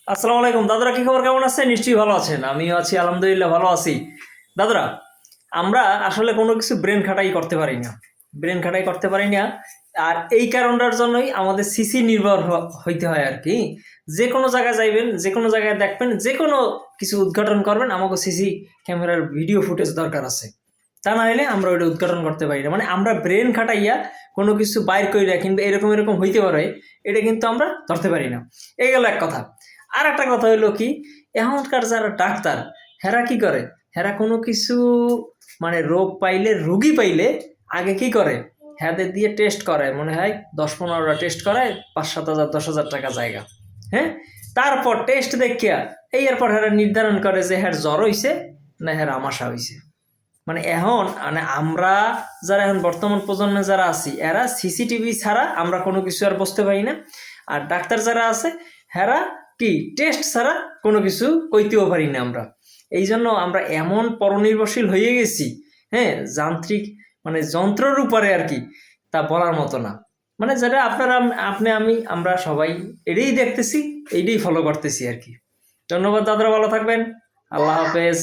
আসসালামু আলাইকুম দাদরা, কি খবর? কেমন আছেন? নিশ্চয়ই ভালো আছেন। আমিও আছি, আলহামদুলিল্লাহ ভালো আছি। দাদরা, আমরা আসলে কোনো কিছু ব্রেন খাটাই করতে পারি না। ব্রেন খাটাই করতে পারি না। আর এই কারণটার জন্যই আমাদের সিসি নির্ভর হইতে হয় আর কি। যে কোনো জায়গায় যাইবেন, যে কোনো জায়গায় দেখবেন, যে কোনো কিছু উদ্ঘাটন করবেন, আমাকে সিসি ক্যামেরার ভিডিও ফুটেজ দরকার আছে। তা না হলে আমরা ওইটা উদ্ঘাটন করতে পারি না। মানে আমরা ব্রেন খাটাইয়া কোনো কিছু বাইর কইরা কিংবা এরকম এরকম হইতে পারে, এটা কিন্তু আমরা ধরতে পারি না। এই গেল এক কথা। আর একটা কথা হইলো কি, এখনকার যারা ডাক্তার, হেরা কি করে, হেরা কোনো কিছু মানে রোগ পাইলে, রুগী পাইলে আগে কি করে, হ্যাঁদের দিয়ে টেস্ট করায়, মনে হয় 10-15টা টেস্ট করায়, 5-7 হাজার 10 হাজার টাকা জায়গা। হ্যাঁ, তারপর টেস্ট দেখিয়া এই এরপর হেরা নির্ধারণ করে যে হ্যার জ্বর হইছে না হ্যার আমাশা হইছে। মানে এখন মানে আমরা যারা এখন বর্তমান প্রজন্মে যারা আছি, এরা সিসিটিভি ছাড়া আমরা কোনো কিছু আর বুঝতে পারি না। আর ডাক্তার যারা আছে, হেরা কি টেস্ট ছাড়া কোনো কিছু কইতেও পারি না আমরা। এই জন্য আমরা এমন পরনির্ভরশীল হয়ে গেছি, হ্যাঁ, যান্ত্রিক মানে যন্ত্রের উপরে আর কি, তা বলার মতো না। মানে যেটা আপনারা, আপনি, আমি, আমরা সবাই এটাই দেখতেছি, এইটাই ফলো করতেছি আর কি। ধন্যবাদ দাদারা, ভালো থাকবেন। আল্লাহ হাফেজ।